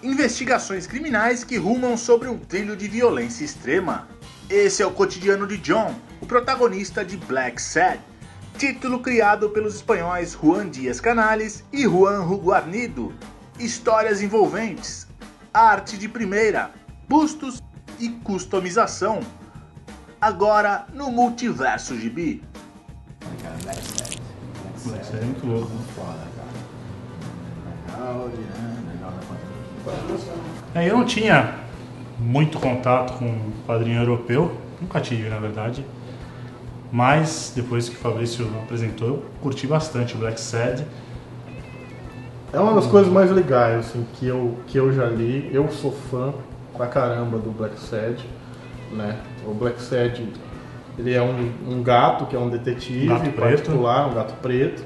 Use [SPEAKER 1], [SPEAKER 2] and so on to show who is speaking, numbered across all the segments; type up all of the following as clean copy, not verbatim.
[SPEAKER 1] investigações criminais que rumam sobre um trilho de violência extrema. Esse é o cotidiano de John, o protagonista de Blacksad, título criado pelos espanhóis Juan Díaz Canales e Juan Guarnido. Histórias envolventes, arte de primeira, bustos e customização. Agora no Multiverso Gibi.
[SPEAKER 2] Cara, Blacksad
[SPEAKER 3] é muito louco.
[SPEAKER 2] Muito foda, cara. Legal da
[SPEAKER 3] Eu não tinha muito contato com quadrinho europeu, nunca tive na verdade, mas depois que o Fabrício apresentou, eu curti bastante o Blacksad.
[SPEAKER 4] É uma das coisas mais legais assim, que eu já li. Eu sou fã pra caramba do Blacksad, né? O Blacksad, ele é um gato que é um detetive particular, um gato preto,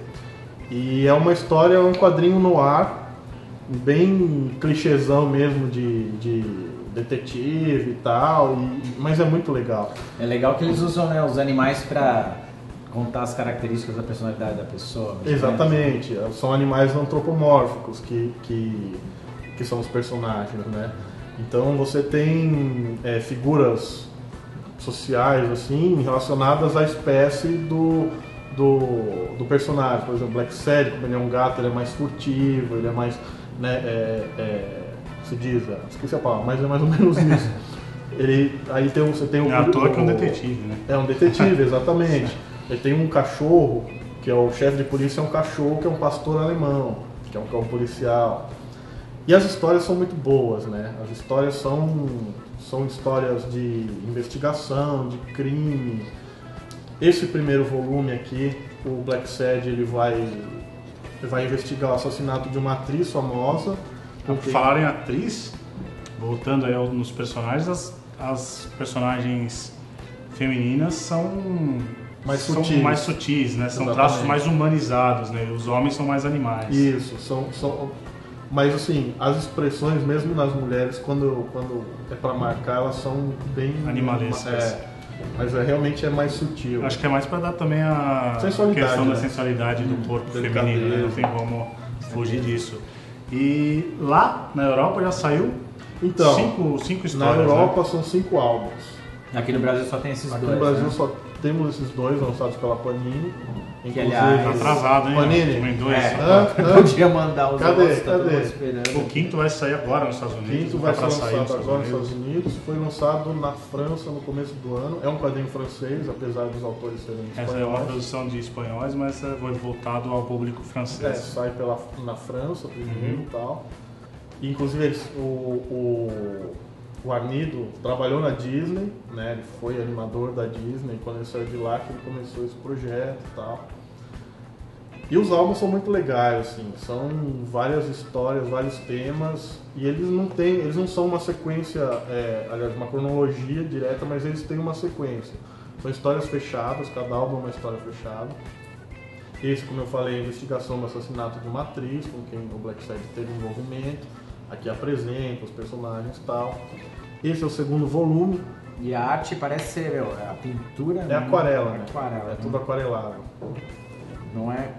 [SPEAKER 4] e é uma história, um quadrinho no ar, bem clichêzão mesmo de detetive e tal, mas é muito legal.
[SPEAKER 2] É legal que eles usam, né, os animais pra contar as características da personalidade da pessoa.
[SPEAKER 4] Exatamente, são animais antropomórficos que são os personagens, né? Então você tem figuras sociais assim relacionadas à espécie do personagem. Por exemplo, Blacksad, como ele é um gato, ele é mais furtivo, ele é mais, né, se diz, esqueci a palavra, mas é mais ou menos isso. Você tem
[SPEAKER 3] É à toa que é um detetive, né?
[SPEAKER 4] É um detetive, exatamente. Ele tem um cachorro, que é o chefe de polícia, é um cachorro que é um pastor alemão, que é um cão policial. E as histórias são muito boas, né? As histórias são histórias de investigação, de crime. Esse primeiro volume aqui, o Blacksad, ele vai investigar o assassinato de uma atriz famosa.
[SPEAKER 3] Por falar em atriz, voltando aí nos personagens, as personagens femininas são mais sutis, né? São traços mais humanizados, né? Os homens são mais animais.
[SPEAKER 4] Isso, mas assim, as expressões mesmo nas mulheres, quando é pra marcar, elas são bem
[SPEAKER 3] animalescas.
[SPEAKER 4] Mas realmente é mais sutil.
[SPEAKER 3] Acho que é mais pra dar também a questão da sensualidade do corpo feminino, né? Não tem como fugir disso. E lá na Europa já saiu cinco histórias.
[SPEAKER 4] Na Europa,
[SPEAKER 3] né?
[SPEAKER 4] são 5 álbuns.
[SPEAKER 2] Aqui no Brasil só tem esses dois.
[SPEAKER 4] Aqui no Brasil,
[SPEAKER 2] né?
[SPEAKER 4] só temos esses dois lançados pela Panini.
[SPEAKER 2] Que aliás,
[SPEAKER 3] tá atrasado, hein?
[SPEAKER 4] Panini.
[SPEAKER 2] Podia mandar os
[SPEAKER 4] Cadê?
[SPEAKER 3] O quinto vai sair agora nos Estados Unidos.
[SPEAKER 4] O quinto vai ser lançado agora nos Estados Unidos. Foi lançado na França no começo do ano. É um quadrinho francês, apesar dos autores serem espanhóis.
[SPEAKER 3] Essa é uma produção de espanhóis, mas foi voltado ao público francês.
[SPEAKER 4] Sai na França primeiro e tal. E, inclusive o Arnido trabalhou na Disney, né? Ele foi animador da Disney, e quando ele saiu de lá que ele começou esse projeto e tal. E os álbuns são muito legais, assim, são várias histórias, vários temas, e eles não são uma sequência, aliás, uma cronologia direta, mas eles têm uma sequência. São histórias fechadas, cada álbum é uma história fechada. Esse, como eu falei, é a investigação do assassinato de uma atriz, com quem o Blacksad teve envolvimento. Aqui apresenta os personagens e tal. Esse é o segundo volume.
[SPEAKER 2] E a arte parece ser, a pintura...
[SPEAKER 4] É aquarela, né?
[SPEAKER 2] Aquarela,
[SPEAKER 4] tudo aquarelado.
[SPEAKER 2] Não é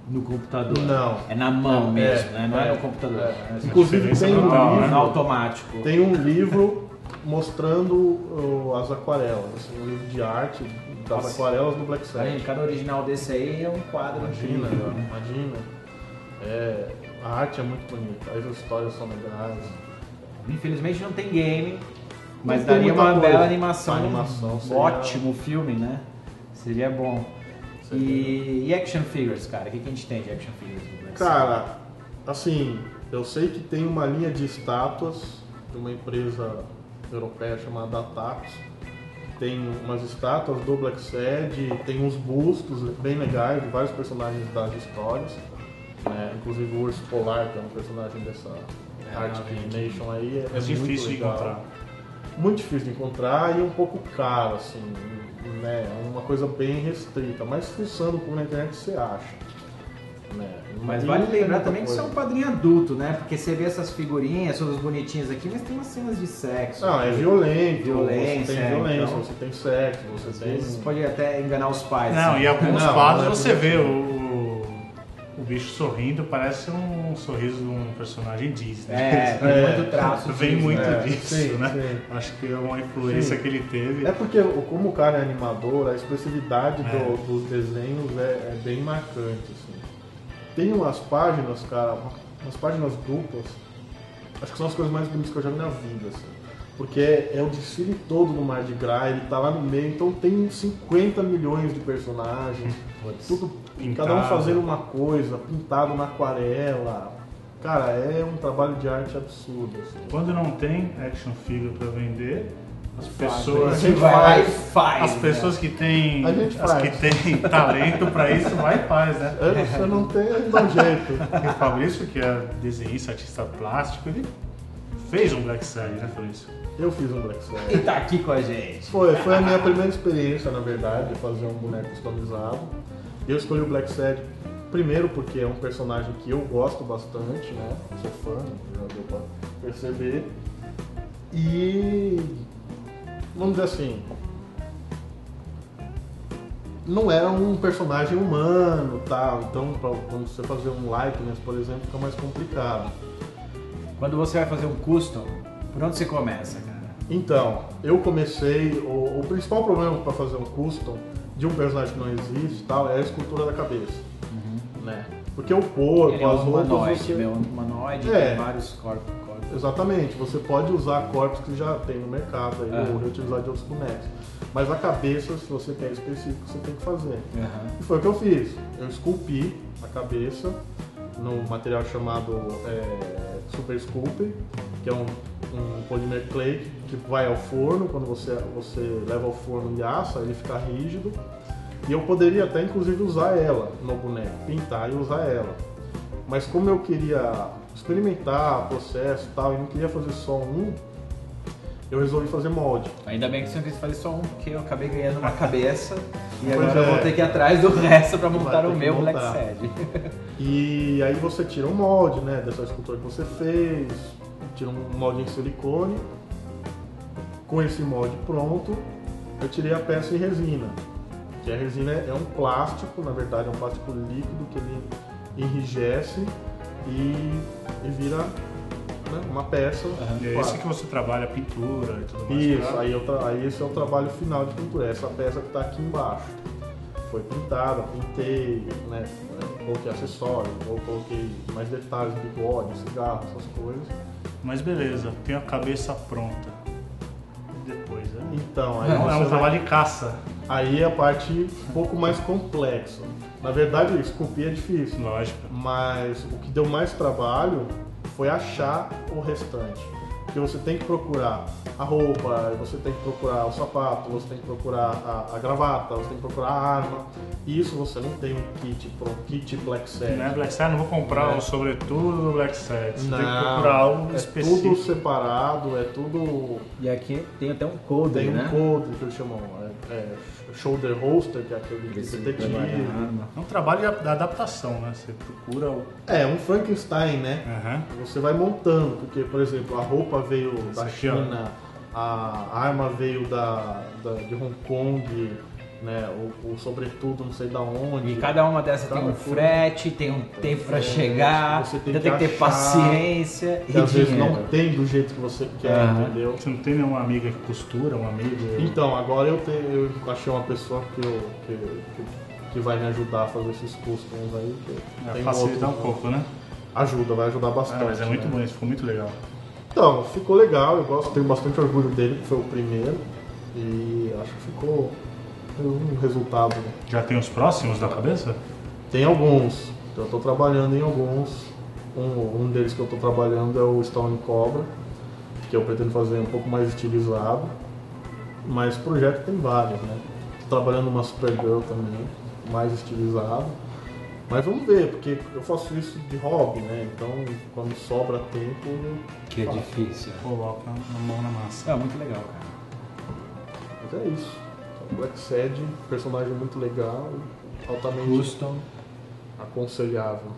[SPEAKER 2] no computador.
[SPEAKER 4] Não.
[SPEAKER 2] É na mão mesmo, né? Não é no computador.
[SPEAKER 4] Inclusive tem um livro...
[SPEAKER 2] No automático.
[SPEAKER 4] Tem um livro mostrando as aquarelas. Assim, um livro de arte das aquarelas do Blacksad.
[SPEAKER 2] Cada original desse aí é um quadro.
[SPEAKER 4] Imagina. A arte é muito bonita, as histórias são legais.
[SPEAKER 2] Infelizmente não tem game, mas
[SPEAKER 4] não
[SPEAKER 2] daria uma bela animação.
[SPEAKER 4] Seria...
[SPEAKER 2] Ótimo filme, né? Seria bom. E action figures, cara? O que a gente tem de action figures do Blacksad?
[SPEAKER 4] Cara, assim, eu sei que tem uma linha de estátuas de uma empresa europeia chamada Atacus. Tem umas estátuas do Blacksad, tem uns bustos bem legais de vários personagens das histórias. Inclusive o Urso Polar, que é um personagem dessa Art Animation aí, é
[SPEAKER 3] difícil
[SPEAKER 4] muito
[SPEAKER 3] de encontrar.
[SPEAKER 4] Muito difícil de encontrar e um pouco caro, assim, né? É uma coisa bem restrita, mas fuçando por na internet você acha. Né?
[SPEAKER 2] Mas vale lembrar também que isso é um quadrinho adulto, né? Porque você vê essas figurinhas, todas bonitinhas aqui, mas tem umas cenas de sexo.
[SPEAKER 4] Não, é violento.
[SPEAKER 2] Violência,
[SPEAKER 4] você tem violência,
[SPEAKER 2] então,
[SPEAKER 4] você tem sexo, você tem...
[SPEAKER 2] Você pode até enganar os pais.
[SPEAKER 3] Não,
[SPEAKER 2] assim.
[SPEAKER 3] e alguns quadros você vê o bicho sorrindo, parece um um sorriso de um personagem Disney.
[SPEAKER 2] Tem muito traço.
[SPEAKER 3] Vem muito disso,
[SPEAKER 4] sim,
[SPEAKER 3] né?
[SPEAKER 4] sim.
[SPEAKER 3] Acho que é uma influência que ele teve.
[SPEAKER 4] É porque, como o cara é animador, a expressividade dos desenhos é bem marcante, assim. Tem umas páginas, cara, umas páginas duplas, acho que são as coisas mais bonitas que eu já vi na vida, assim. Porque é o desfile todo no Mardi Gras, ele tá lá no meio, então tem 50 milhões de personagens, tudo pintado. Cada um fazendo uma coisa, pintado na aquarela. Cara, é um trabalho de arte absurdo. Assim.
[SPEAKER 3] Quando não tem action figure para vender, as pessoas
[SPEAKER 2] faz,
[SPEAKER 3] as pessoas que têm talento para isso vai e faz, né?
[SPEAKER 4] Você não tem, dá um jeito.
[SPEAKER 3] E o Fabrício, que é desenhista, artista plástico, ele fez um Black Sad, né, Fabrício?
[SPEAKER 4] Eu fiz um Black Sad.
[SPEAKER 2] E tá aqui com a gente.
[SPEAKER 4] Foi a minha primeira experiência, na verdade, de fazer um boneco customizado. Eu escolhi o Black Sad primeiro porque é um personagem que eu gosto bastante, né? Sou fã, já deu pra perceber. E vamos dizer assim, não era um personagem humano, tal. Então, quando você fazer um likeness, por exemplo, fica mais complicado.
[SPEAKER 2] Quando você vai fazer um custom, por onde você começa, cara?
[SPEAKER 4] Então, eu comecei. O principal problema para fazer um custom de um personagem que não existe, tal, é a escultura da cabeça, né? Porque o corpo,
[SPEAKER 2] Ele é
[SPEAKER 4] as
[SPEAKER 2] um
[SPEAKER 4] roupas,
[SPEAKER 2] humanoide, humanoide tem vários corpos.
[SPEAKER 4] Exatamente, você pode usar corpos que já tem no mercado aí, ou reutilizar de outros bonecos. Mas a cabeça, se você quer específico, você tem que fazer. E foi o que eu fiz. Eu esculpi a cabeça no material chamado Super Sculptor, que é um polymer clay que vai ao forno. Quando você leva ao forno e assa, ele fica rígido. E eu poderia até inclusive usar ela no boneco, pintar e usar ela. Mas como eu queria experimentar o processo e tal, e não queria fazer só um, eu resolvi fazer molde.
[SPEAKER 2] Ainda bem que você não quis fazer só um, porque eu acabei ganhando uma cabeça e agora eu vou ter que ir atrás do resto para montar o meu Black Sad.
[SPEAKER 4] E aí você tira um molde, né, dessa escultura que você fez, tira um molde em silicone. Com esse molde pronto, eu tirei a peça em resina. Que a resina é um plástico, na verdade é um plástico líquido que ele enrijece e vira, né, uma peça.
[SPEAKER 3] É esse que você trabalha a pintura e tudo mais.
[SPEAKER 4] Isso, aí esse é o trabalho final de pintura, essa peça que está aqui embaixo. Foi pintada, pintei, né, coloquei acessórios, ou coloquei mais detalhes, bigode, cigarro, essas coisas.
[SPEAKER 3] Mas beleza, tem a cabeça pronta. E depois, né?
[SPEAKER 4] Então, aí
[SPEAKER 3] é um trabalho de caça.
[SPEAKER 4] Aí é a parte um pouco mais complexa. Na verdade, esculpir é difícil.
[SPEAKER 3] Lógico.
[SPEAKER 4] Mas o que deu mais trabalho foi achar o restante. Porque você tem que procurar a roupa, você tem que procurar o sapato, você tem que procurar a gravata, você tem que procurar a arma. E isso você não tem um kit Black Sad.
[SPEAKER 3] Não é Black Sad, não vou comprar o sobretudo do Black Sad. Você tem que procurar algo específico.
[SPEAKER 4] É tudo separado, é tudo...
[SPEAKER 2] E aqui tem até um code,
[SPEAKER 4] tem
[SPEAKER 2] né?
[SPEAKER 4] Tem um code que eles chamam shoulder holster, que é aquele detetive.
[SPEAKER 3] É um trabalho de adaptação, né? Você procura o...
[SPEAKER 4] É, um Frankenstein, né? Você vai montando, porque, por exemplo, a roupa veio da China, a arma veio de Hong Kong, né? O sobretudo não sei da onde.
[SPEAKER 2] E cada uma dessas tem um frete, tem um tempo para chegar, você tem que ter paciência
[SPEAKER 4] e às vezes não tem do jeito que você quer, entendeu?
[SPEAKER 3] Você não tem nenhuma amiga que costura, um amigo?
[SPEAKER 4] Então, agora eu achei uma pessoa que vai me ajudar a fazer esses customs aí.
[SPEAKER 3] Facilitar um pouco, né?
[SPEAKER 4] Vai ajudar bastante.
[SPEAKER 3] Mas é muito bom, isso ficou muito legal.
[SPEAKER 4] Então, ficou legal, tenho bastante orgulho dele, que foi o primeiro. E acho que ficou um resultado.
[SPEAKER 3] Já tem os próximos da cabeça?
[SPEAKER 4] Tem alguns. Eu estou trabalhando em alguns. Um deles que eu estou trabalhando é o Stone Cobra, que eu pretendo fazer um pouco mais estilizado. Mas o projeto tem vários, né? Estou trabalhando numa Supergirl também, mais estilizado. Mas vamos ver, porque eu faço isso de hobby, né? Então, quando sobra tempo...
[SPEAKER 2] Que é difícil.
[SPEAKER 3] Coloca a mão na massa.
[SPEAKER 2] É muito legal, cara.
[SPEAKER 4] Mas é isso. Black Sad, personagem muito legal, altamente
[SPEAKER 2] custom,
[SPEAKER 4] aconselhável.